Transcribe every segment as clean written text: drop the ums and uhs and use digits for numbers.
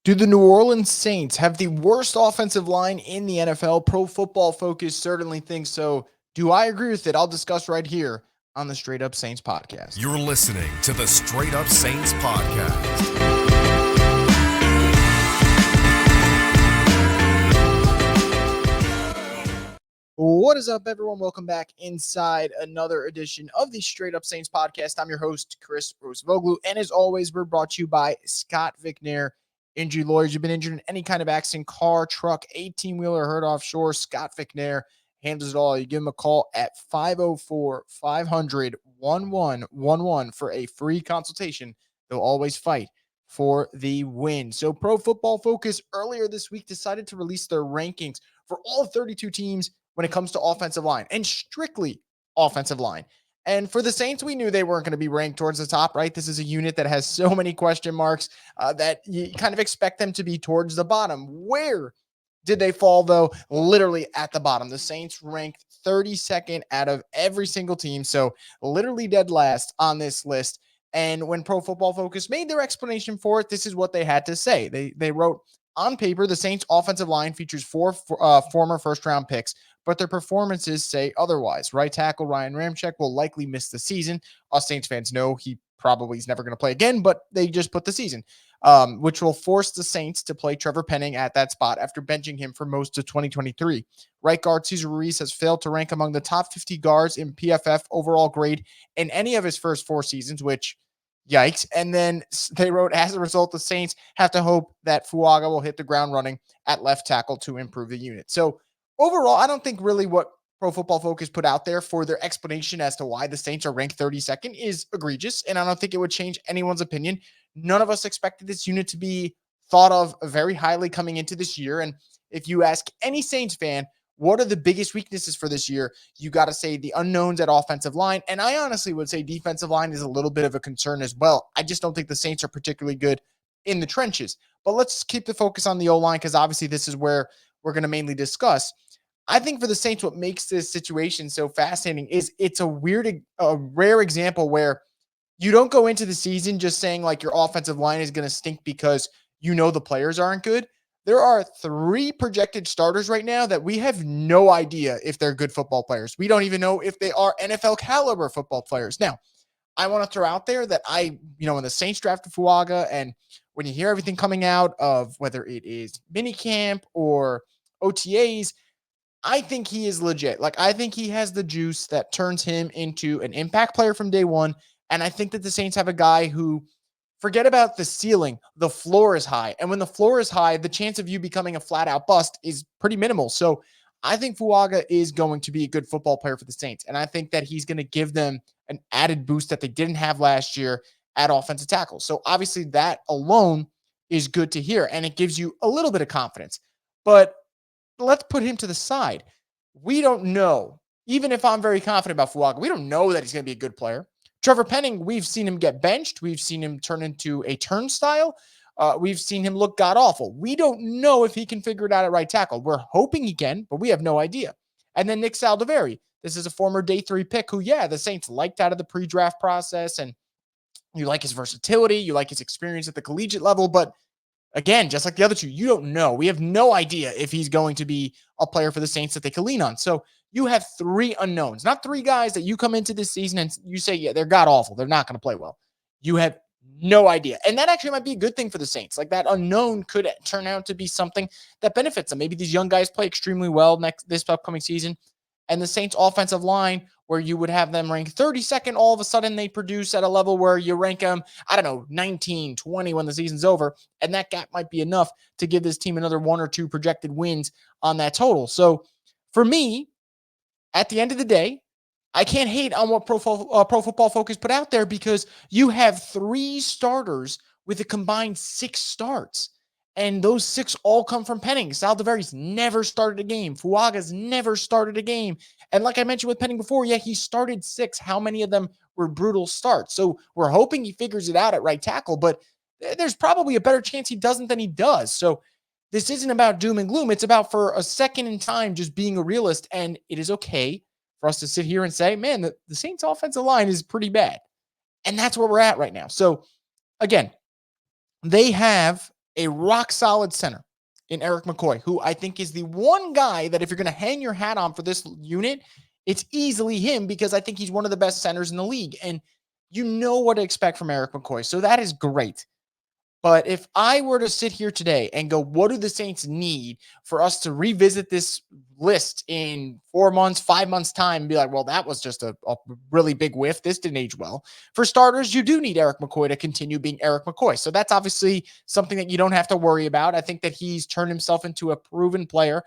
Do the New Orleans Saints have the worst offensive line in the NFL? Pro Football Focus certainly thinks so. Do I agree with it? I'll discuss right here on the Straight Up Saints podcast. You're listening to the Straight Up Saints podcast. What is up, everyone? Welcome back inside another edition of the Straight Up Saints podcast. I'm your host, Chris Rosevoglu, and as always, we're brought to you by Scott Vicknair Injury Lawyers. You've been injured in any kind of accident, car, truck, 18-wheeler, hurt offshore, Scott Vicknair handles it all. You give him a call at 504-500-1111 for a free consultation. They'll always fight for the win. So Pro Football Focus earlier this week decided to release their rankings for all 32 teams when it comes to offensive line, and strictly offensive line. And for the Saints, we knew they weren't going to be ranked towards the top, right? This is a unit that has so many question marks that you kind of expect them to be towards the bottom. Where did they fall, though? Literally at the bottom. The Saints ranked 32nd out of every single team, so literally dead last on this list. And when Pro Football Focus made their explanation for it, this is what they had to say. They wrote, on paper, the Saints offensive line features four former first-round picks, but their performances say otherwise. Right tackle Ryan Ramczyk will likely miss the season. Us Saints fans know he probably is never going to play again, but they just put the season, which will force the Saints to play Trevor Penning at that spot after benching him for most of 2023. Right guard Cesar Ruiz has failed to rank among the top 50 guards in PFF overall grade in any of his first four seasons, which yikes. And then they wrote, as a result, the Saints have to hope that Fuaga will hit the ground running at left tackle to improve the unit. So overall, I don't think really what Pro Football Focus put out there for their explanation as to why the Saints are ranked 32nd is egregious, and I don't think it would change anyone's opinion. None of us expected this unit to be thought of very highly coming into this year, and if you ask any Saints fan, what are the biggest weaknesses for this year? You got to say the unknowns at offensive line, and I honestly would say defensive line is a little bit of a concern as well. I just don't think the Saints are particularly good in the trenches, but let's keep the focus on the O-line because obviously this is where we're going to mainly discuss. I think for the Saints, what makes this situation so fascinating is it's a rare example where you don't go into the season just saying like your offensive line is going to stink because you know the players aren't good. There are three projected starters right now that we have no idea if they're good football players. We don't even know if they are NFL caliber football players. Now, I want to throw out there that when the Saints drafted Fuaga, and when you hear everything coming out of whether it is minicamp or OTAs, I think he is legit. Like, I think he has the juice that turns him into an impact player from day one. And I think that the Saints have a guy who, forget about the ceiling, the floor is high. And when the floor is high, the chance of you becoming a flat out bust is pretty minimal. So I think Fuaga is going to be a good football player for the Saints. And I think that he's going to give them an added boost that they didn't have last year at offensive tackle. So obviously that alone is good to hear. And it gives you a little bit of confidence. But let's put him to the side. We don't know. Even if I'm very confident about Fuaga, we don't know that he's going to be a good player. Trevor Penning, we've seen him get benched. We've seen him turn into a turnstile. We've seen him look god-awful. We don't know if he can figure it out at right tackle. We're hoping he can, but we have no idea. And then Nick Saldiveri. This is a former day 3 pick who, the Saints liked out of the pre-draft process, and you like his versatility, you like his experience at the collegiate level, but again, just like the other two, you don't know. We have no idea if he's going to be a player for the Saints that they can lean on. So you have three unknowns, not three guys that you come into this season and you say, yeah, they're god awful. They're not going to play well. You have no idea. And that actually might be a good thing for the Saints. Like, that unknown could turn out to be something that benefits them. Maybe these young guys play extremely well this upcoming season, and the Saints offensive line, where you would have them ranked 32nd, all of a sudden they produce at a level where you rank them, 19, 20 when the season's over. And that gap might be enough to give this team another one or two projected wins on that total. So for me, at the end of the day, I can't hate on what Pro Football Focus put out there, because you have three starters with a combined 6 starts. And those 6 all come from Penning. Saldiveri's never started a game. Fuaga's never started a game. And like I mentioned with Penning before, he started 6. How many of them were brutal starts? So we're hoping he figures it out at right tackle, but there's probably a better chance he doesn't than he does. So this isn't about doom and gloom. It's about, for a second in time, just being a realist. And it is okay for us to sit here and say, man, the Saints offensive line is pretty bad. And that's where we're at right now. So again, they have a rock solid center in Eric McCoy, who I think is the one guy that if you're going to hang your hat on for this unit, it's easily him because I think he's one of the best centers in the league. And you know what to expect from Eric McCoy. So that is great. But if I were to sit here today and go, what do the Saints need for us to revisit this list in 4 months, 5 months time and be like, well, that was just a really big whiff. This didn't age well. For starters, you do need Eric McCoy to continue being Eric McCoy. So that's obviously something that you don't have to worry about. I think that he's turned himself into a proven player,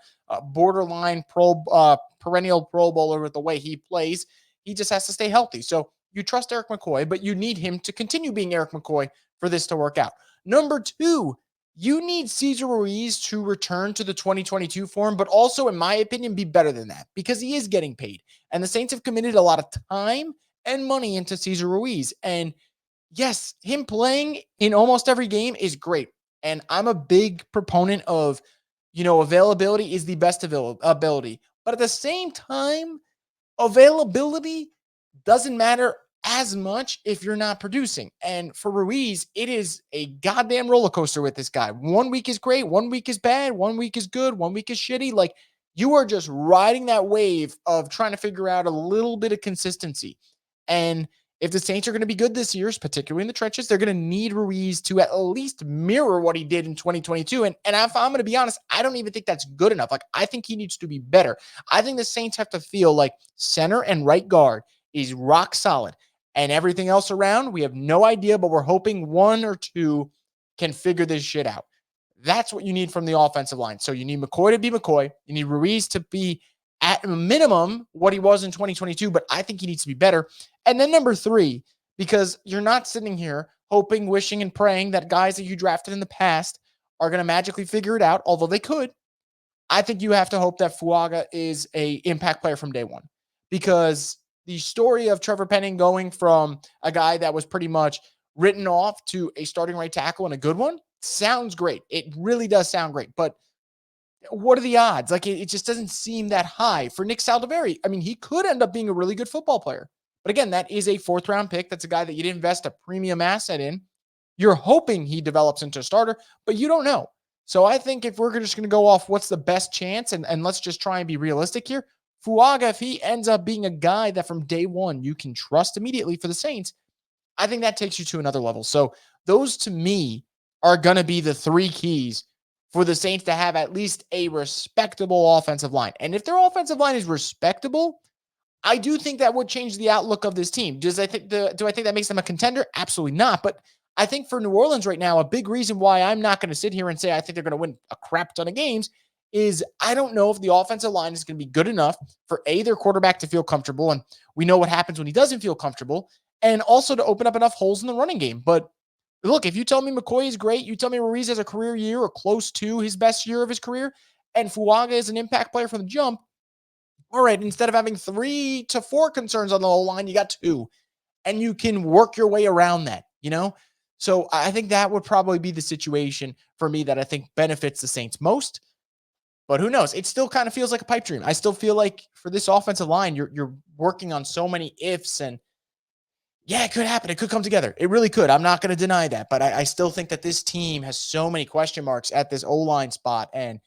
borderline perennial Pro Bowler with the way he plays. He just has to stay healthy. So you trust Eric McCoy, but you need him to continue being Eric McCoy for this to work out. Number two, you need Cesar Ruiz to return to the 2022 form, but also, in my opinion, be better than that because he is getting paid. And the Saints have committed a lot of time and money into Cesar Ruiz. And yes, him playing in almost every game is great. And I'm a big proponent of, availability is the best ability. But at the same time, availability doesn't matter as much if you're not producing. And for Ruiz, it is a goddamn roller coaster with this guy. 1 week is great, 1 week is bad, 1 week is good, 1 week is shitty. Like you are just riding that wave of trying to figure out a little bit of consistency. And if the Saints are going to be good this year, particularly in the trenches, they're going to need Ruiz to at least mirror what he did in 2022. And if I'm going to be honest, I don't even think that's good enough. Like, I think he needs to be better. I think the Saints have to feel like center and right guard is rock solid. And everything else around, we have no idea, but we're hoping one or two can figure this shit out. That's what you need from the offensive line. So you need McCoy to be McCoy. You need Ruiz to be at a minimum what he was in 2022, but I think he needs to be better. And then number three, because you're not sitting here hoping, wishing, and praying that guys that you drafted in the past are going to magically figure it out, although they could. I think you have to hope that Fuaga is a impact player from day one, because the story of Trevor Penning going from a guy that was pretty much written off to a starting right tackle and a good one sounds great. It really does sound great. But what are the odds? Like, it just doesn't seem that high for Nick Saldiveri. I mean, he could end up being a really good football player. But again, that is a fourth round pick. That's a guy that you didn't invest a premium asset in. You're hoping he develops into a starter, but you don't know. So I think if we're just going to go off what's the best chance, and let's just try and be realistic here, Fuaga, if he ends up being a guy that from day one you can trust immediately for the Saints, I think that takes you to another level. So those to me are going to be the three keys for the Saints to have at least a respectable offensive line. And if their offensive line is respectable, I do think that would change the outlook of this team. Do I think that makes them a contender? Absolutely not. But I think for New Orleans right now, a big reason why I'm not going to sit here and say I think they're going to win a crap ton of games is I don't know if the offensive line is going to be good enough for their quarterback to feel comfortable. And we know what happens when he doesn't feel comfortable, and also to open up enough holes in the running game. But look, if you tell me McCoy is great, you tell me Ruiz has a career year or close to his best year of his career, and Fuaga is an impact player from the jump, all right, instead of having 3 to 4 concerns on the whole line, you got 2, and you can work your way around that. So I think that would probably be the situation for me that I think benefits the Saints most. But who knows? It still kind of feels like a pipe dream. I still feel like for this offensive line, you're working on so many ifs, and yeah, it could happen. It could come together. It really could. I'm not going to deny that. But I still think that this team has so many question marks at this O-line spot, and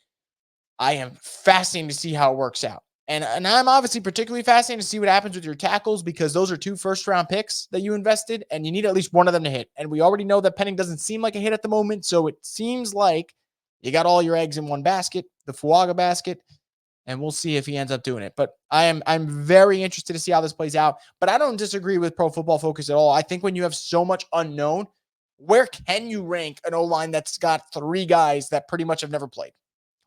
I am fascinated to see how it works out. And I'm obviously particularly fascinated to see what happens with your tackles, because those are 2 first-round picks that you invested, and you need at least one of them to hit. And we already know that Penning doesn't seem like a hit at the moment, so it seems like you got all your eggs in one basket, the Fuaga basket, and we'll see if he ends up doing it. But I'm very interested to see how this plays out. But I don't disagree with Pro Football Focus at all. I think when you have so much unknown, where can you rank an O-line that's got 3 guys that pretty much have never played?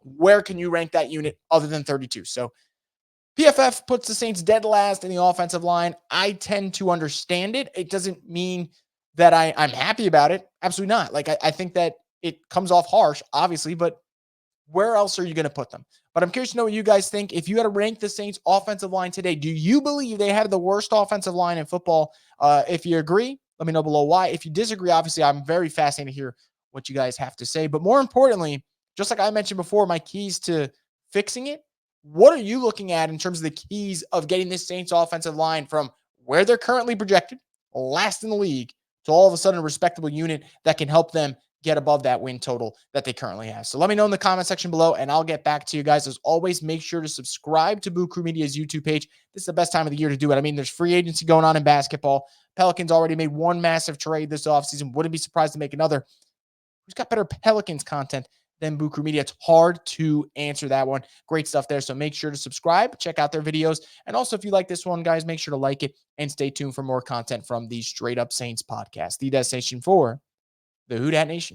Where can you rank that unit other than 32? So PFF puts the Saints dead last in the offensive line. I tend to understand it. It doesn't mean that I'm happy about it. Absolutely not. Like, I think that it comes off harsh, obviously, but where else are you going to put them? But I'm curious to know what you guys think. If you had to rank the Saints offensive line today, do you believe they have the worst offensive line in football? If you agree, let me know below why. If you disagree, obviously, I'm very fascinated to hear what you guys have to say. But more importantly, just like I mentioned before, my keys to fixing it, what are you looking at in terms of the keys of getting this Saints offensive line from where they're currently projected, last in the league, to all of a sudden a respectable unit that can help them get above that win total that they currently have. So let me know in the comment section below, and I'll get back to you guys. As always, make sure to subscribe to Boo Crew Media's YouTube page. This is the best time of the year to do it. I mean, there's free agency going on in basketball. Pelicans already made one massive trade this offseason. Wouldn't be surprised to make another. Who's got better Pelicans content than Boo Crew Media? It's hard to answer that one. Great stuff there. So make sure to subscribe, check out their videos. And also, if you like this one, guys, make sure to like it and stay tuned for more content from the Straight Up Saints podcast, the destination for the Who Dat Nation.